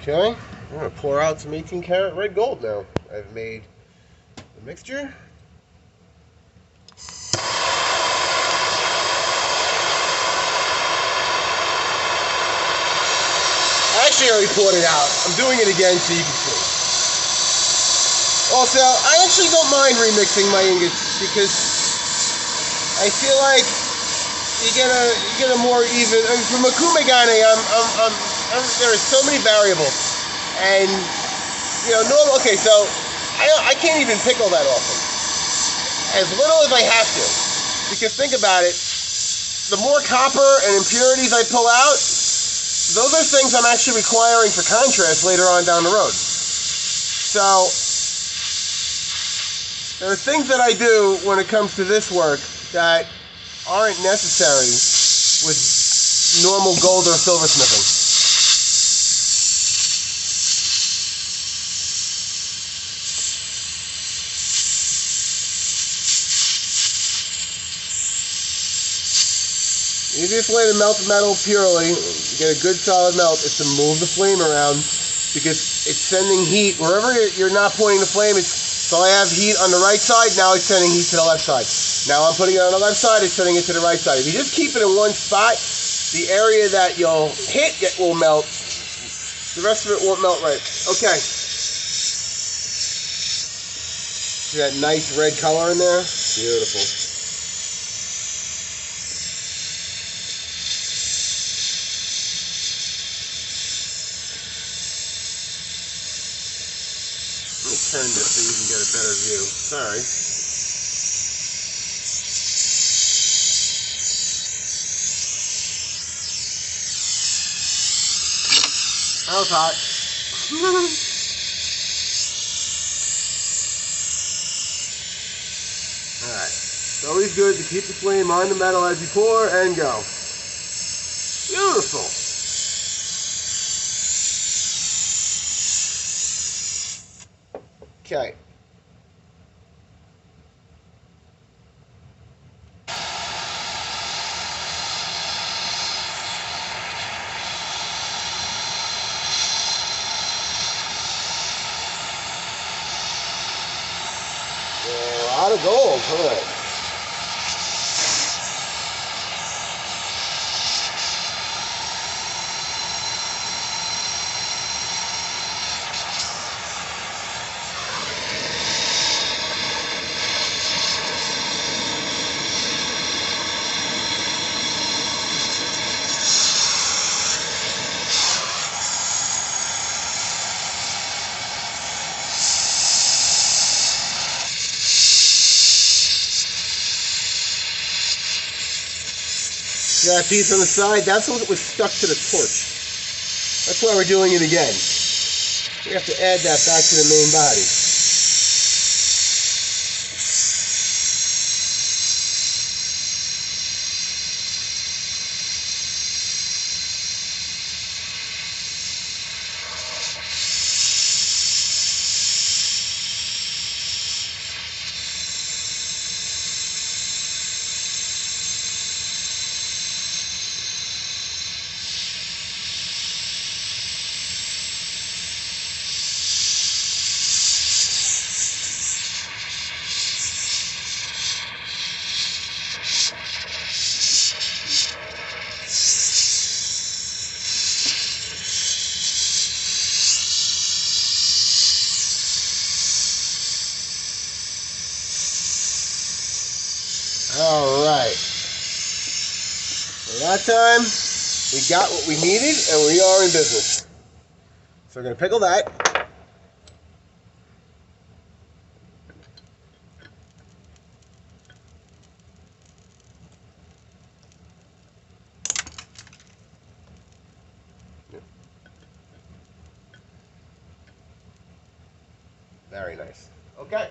Okay, I'm going to pour out some 18 karat red gold now. I've made the mixture. Actually, I already poured it out. I'm doing it again so you can see. Also, I actually don't mind remixing my ingots because I feel like you get a more even. I mean, for MOKUME GANE, there are so many variables, and normal. Okay, so I can't even pickle that often, as little as I have to, because think about it. The more copper and impurities I pull out, those are things I'm actually requiring for contrast later on down the road. So there are things that I do when it comes to this work that aren't necessary with normal gold or silver smithing. The easiest way to melt the metal purely, get a good solid melt, is to move the flame around, because it's sending heat wherever you're not pointing the flame. So I have heat on the right side, now it's sending heat to the left side. Now I'm putting it on the left side, it's sending it to the right side. If you just keep it in one spot, the area that you'll hit will melt. The rest of it won't melt right. Okay. See that nice red color in there? Beautiful. Let me turn this so you can get a better view. Sorry. That was hot. Alright. It's always good to keep the flame on the metal as you pour and go. Beautiful. Okay. A lot of gold, huh? See that piece on the side? That's what was stuck to the torch. That's why we're doing it again. We have to add that back to the main body. Alright. So that time, we got what we needed and we are in business. So we're going to pickle that. Very nice. Okay.